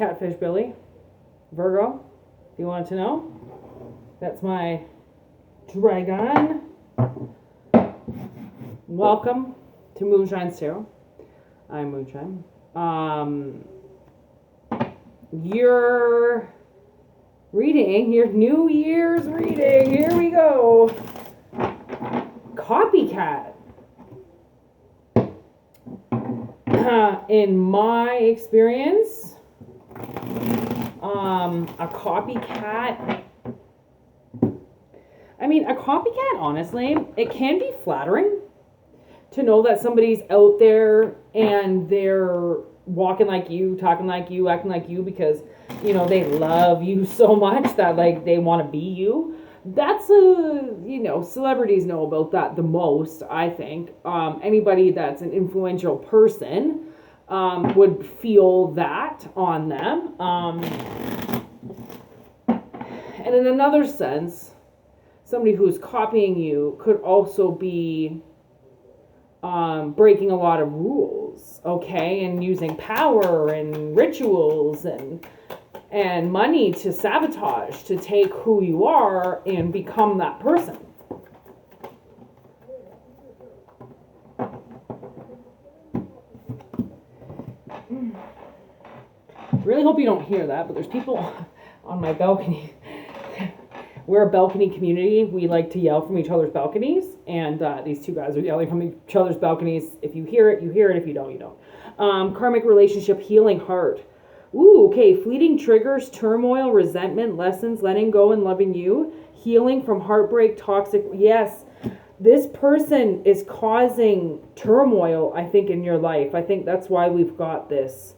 Catfish Billy, Virgo, if you wanted to know. That's my dragon. Welcome to MoonShines Tarot. I'm Moonshine. Your reading, your New Year's reading, here we go. Copycat. In my experience, a copycat, honestly, it can be flattering to know that somebody's out there and they're walking like you, talking like you, acting like you because, you know, they love you so much that, like, they want to be you. That's celebrities know about that the most, I think. Anybody that's an influential person would feel that on them. And in another sense, somebody who's copying you could also be breaking a lot of rules, okay, and using power and rituals and money to sabotage, to take who you are and become that person. Really hope you don't hear that, but there's people on my balcony. We're a balcony community. We like to yell from each other's balconies, and these two guys are yelling from each other's balconies. If you hear it, you hear it. If you don't, you don't. Karmic relationship, healing heart. Ooh, okay. Fleeting triggers, turmoil, resentment, lessons, letting go and loving you, healing from heartbreak, toxic. Yes, this person is causing turmoil, I think, in your life. I think that's why we've got this.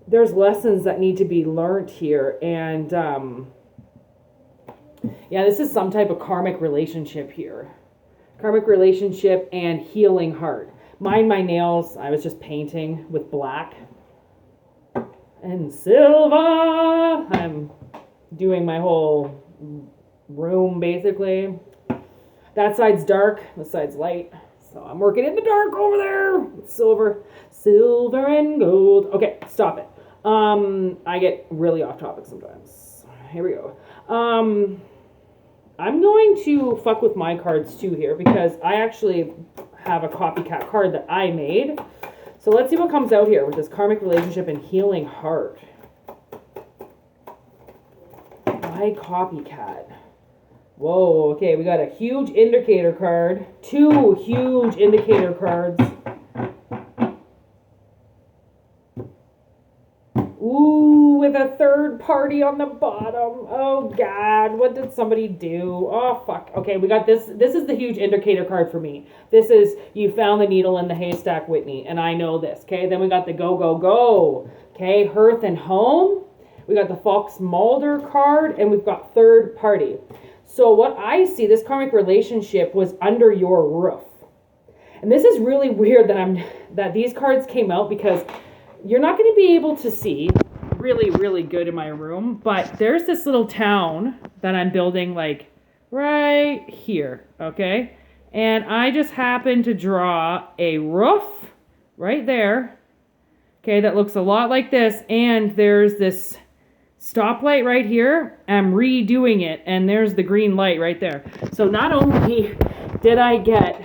There's lessons that need to be learned here, and yeah, this is some type of karmic relationship here. Karmic relationship and healing heart. Mind my nails. I was just painting with black and silver. I'm doing my whole room, basically. That side's dark. This side's light. So I'm working in the dark over there with silver. Silver and gold. Okay, stop it. I get really off topic sometimes. Here we go. I'm going to fuck with my cards too here because I actually have a copycat card that I made. So let's see what comes out here with this karmic relationship and healing heart. Why copycat? Whoa, okay, we got a huge indicator card. Two huge indicator cards. Ooh, with a third party on the bottom. Oh, God. What did somebody do? Oh, fuck. Okay, we got this. This is the huge indicator card for me. This is, you found the needle in the haystack, Whitney. And I know this, okay? Then we got the go, go, go. Okay, hearth and home. We got the Fox Mulder card. And we've got third party. So what I see, this karmic relationship was under your roof. And this is really weird that these cards came out because you're not going to be able to see really, really good in my room, but there's this little town that I'm building like right here, okay? And I just happened to draw a roof right there, okay, that looks a lot like this, and there's this stoplight right here. I'm redoing it, and there's the green light right there. So not only did I get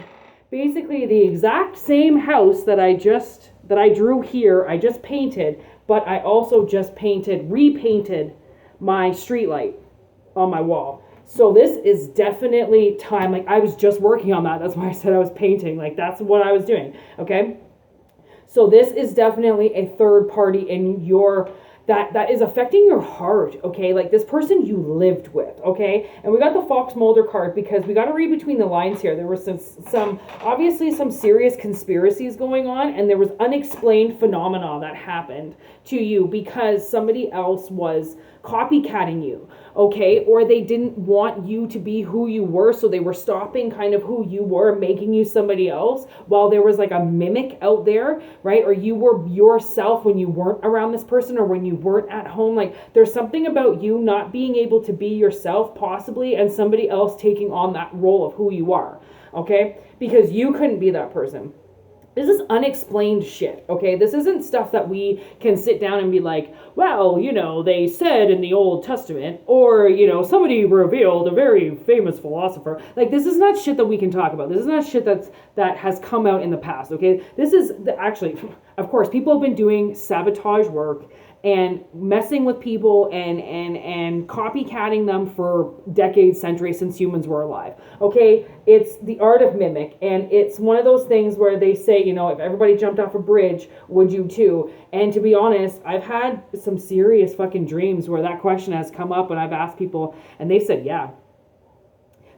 basically the exact same house that I drew here, I just painted, but I also just repainted my street light on my wall. So this is definitely time. Like, I was just working on that. That's why I said I was painting. Like, that's what I was doing. Okay. So this is definitely a third party in your, that is affecting your heart, okay? Like this person you lived with, okay? And we got the Fox Mulder card because we got to read between the lines here. There were some obviously some serious conspiracies going on, and there was unexplained phenomena that happened to you because somebody else was copycatting you, okay? Or they didn't want you to be who you were, so they were stopping kind of who you were, making you somebody else, while there was like a mimic out there, right? Or you were yourself when you weren't around this person, or when you weren't at home. Like there's something about you not being able to be yourself possibly, and somebody else taking on that role of who you are, okay? Because you couldn't be that person. This is unexplained shit, okay? This isn't stuff that we can sit down and be like, well, they said in the Old Testament, or, somebody revealed, a very famous philosopher. Like, this is not shit that we can talk about. This is not shit that has come out in the past, okay? This is, actually, of course, people have been doing sabotage work and messing with people and copycatting them for decades, centuries, since humans were alive. Okay, it's the art of mimic, and it's one of those things where they say, if everybody jumped off a bridge, would you too? And to be honest, I've had some serious fucking dreams where that question has come up, and I've asked people, and they said, yeah.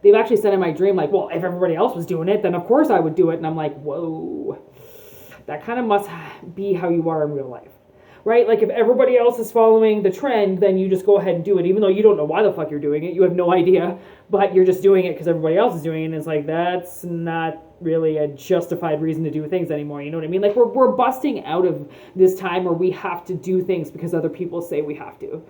They've actually said in my dream, like, well, if everybody else was doing it, then of course I would do it. And I'm like, whoa, that kind of must be how you are in real life. Right? Like, if everybody else is following the trend, then you just go ahead and do it, even though you don't know why the fuck you're doing it. You have no idea, but you're just doing it because everybody else is doing it, and it's like, that's not really a justified reason to do things anymore. You know what I mean? Like, we're busting out of this time where we have to do things because other people say we have to.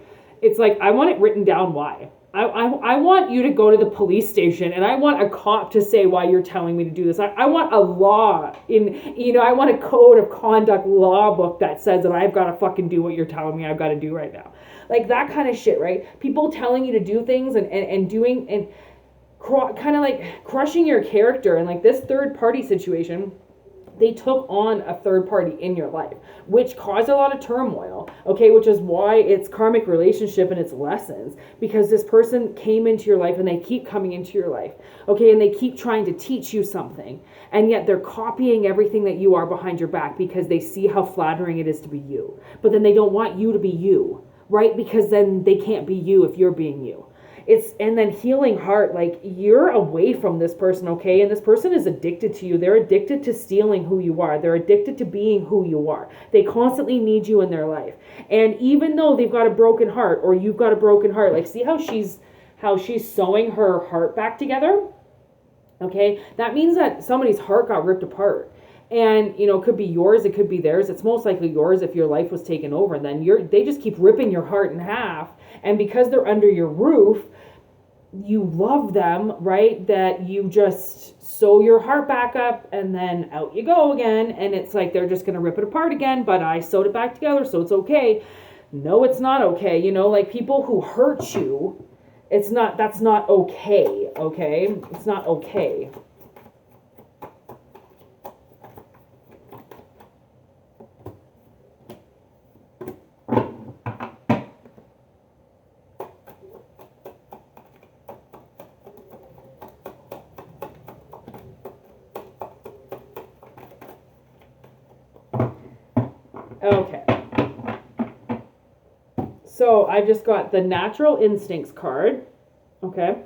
It's like, I want it written down why. I want you to go to the police station, and I want a cop to say why you're telling me to do this. I want a law I want a code of conduct law book that says that I've got to fucking do what you're telling me I've got to do right now. Like, that kind of shit, right? People telling you to do things and doing, and kind of like crushing your character. And like this third party situation, they took on a third party in your life, which caused a lot of turmoil, okay, which is why it's karmic relationship and it's lessons, because this person came into your life and they keep coming into your life, okay, and they keep trying to teach you something, and yet they're copying everything that you are behind your back because they see how flattering it is to be you, but then they don't want you to be you, right, because then they can't be you if you're being you. And then healing heart, like, you're away from this person, okay? And this person is addicted to you. They're addicted to stealing who you are. They're addicted to being who you are. They constantly need you in their life. And even though they've got a broken heart, or you've got a broken heart, like, see how she's sewing her heart back together? Okay? That means that somebody's heart got ripped apart. And, it could be yours, it could be theirs. It's most likely yours if your life was taken over. And then they just keep ripping your heart in half. And because they're under your roof, you love them, right? That you just sew your heart back up, and then out you go again. And it's like, they're just going to rip it apart again, but I sewed it back together, so it's okay. No, it's not okay. Like, people who hurt you, that's not okay, okay? It's not okay. Okay. So I just got the Natural Instincts card, okay,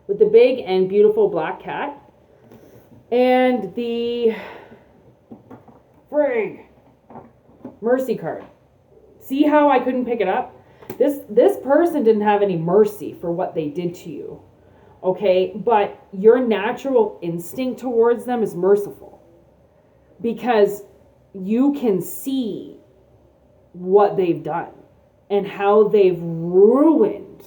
with the big and beautiful black cat, and the Mercy card. See how I couldn't pick it up? This person didn't have any mercy for what they did to you, okay, but your natural instinct towards them is merciful, because you can see what they've done and how they've ruined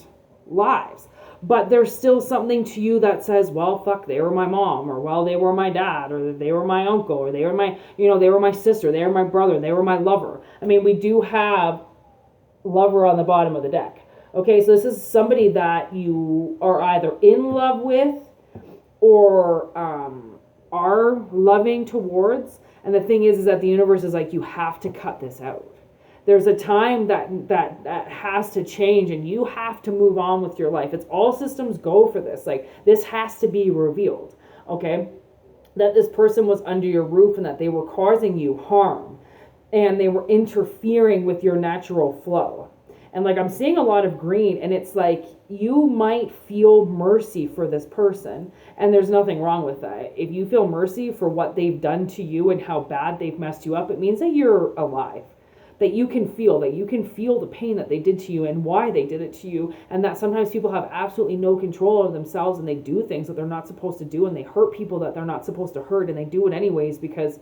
lives. But there's still something to you that says, well, fuck, they were my mom, or well, they were my dad, or they were my uncle, or they were my, they were my sister, they were my brother, they were my lover. I mean, we do have lover on the bottom of the deck. Okay, so this is somebody that you are either in love with or are loving towards. And the thing is that the universe is like, you have to cut this out. There's a time that has to change, and you have to move on with your life. It's all systems go for this. Like, this has to be revealed, okay? That this person was under your roof and that they were causing you harm, and they were interfering with your natural flow. And like, I'm seeing a lot of green, and it's like, you might feel mercy for this person, and there's nothing wrong with that. If you feel mercy for what they've done to you and how bad they've messed you up, it means that you're alive, that you can feel the pain that they did to you and why they did it to you, and that sometimes people have absolutely no control over themselves, and they do things that they're not supposed to do, and they hurt people that they're not supposed to hurt, and they do it anyways because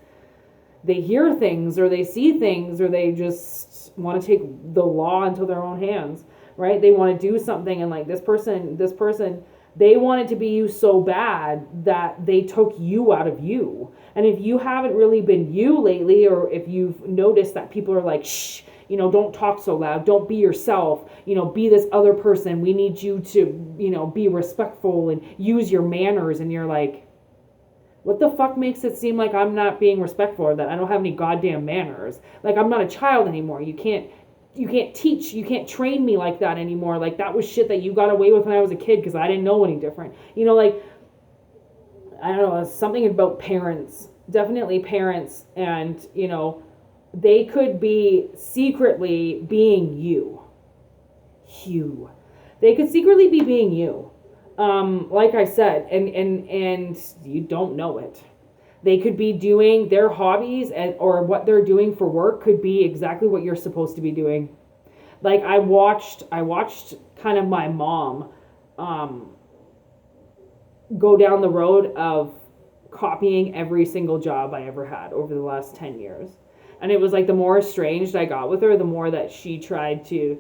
they hear things, or they see things, or they just want to take the law into their own hands, right? They want to do something, and like this person They wanted to be you so bad that they took you out of you. And if you haven't really been you lately, or if you've noticed that people are like, shh, you know, don't talk so loud, don't be yourself, you know, be this other person, we need you to, you know, be respectful and use your manners, and you're like, what the fuck makes it seem like I'm not being respectful, or that I don't have any goddamn manners? Like, I'm not a child anymore. You can't teach, you can't train me like that anymore. Like, that was shit that you got away with when I was a kid because I didn't know any different. You know, like, I don't know, something about parents, definitely parents, and, you know, they could be secretly being you. They could secretly be being you. Like I said, and you don't know it. They could be doing their hobbies, or what they're doing for work could be exactly what you're supposed to be doing. Like, I watched kind of my mom go down the road of copying every single job I ever had over the last 10 years. And it was like, the more estranged I got with her, the more that she tried to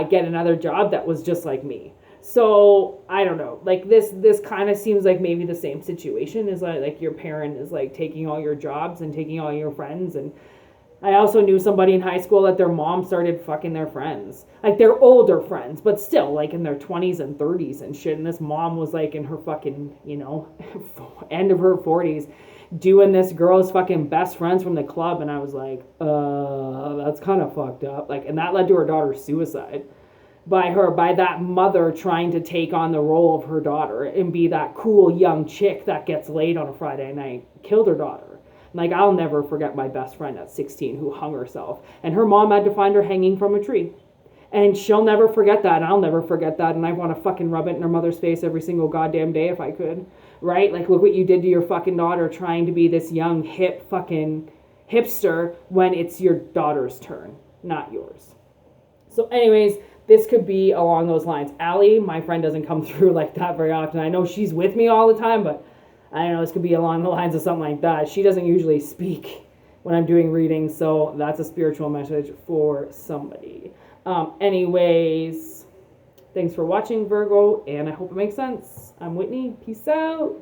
get another job that was just like me. So I don't know, like, this kind of seems like maybe the same situation, is like your parent is like taking all your jobs and taking all your friends. And I also knew somebody in high school that their mom started fucking their friends, like their older friends, but still like in their 20s and 30s and shit. And this mom was like in her fucking, you know, end of her 40s, doing this girl's fucking best friends from the club. And I was like, that's kind of fucked up. Like, and that led to her daughter's suicide. By that mother trying to take on the role of her daughter and be that cool young chick that gets laid on a Friday night, killed her daughter. Like, I'll never forget my best friend at 16 who hung herself, and her mom had to find her hanging from a tree. And she'll never forget that, and I'll never forget that, and I want to fucking rub it in her mother's face every single goddamn day if I could. Right? Like, look what you did to your fucking daughter, trying to be this young, hip fucking hipster when it's your daughter's turn, not yours. So anyways, this could be along those lines. Allie, my friend, doesn't come through like that very often. I know she's with me all the time, but I don't know, this could be along the lines of something like that. She doesn't usually speak when I'm doing readings, so that's a spiritual message for somebody. Anyways, thanks for watching, Virgo, and I hope it makes sense. I'm Whitney. Peace out.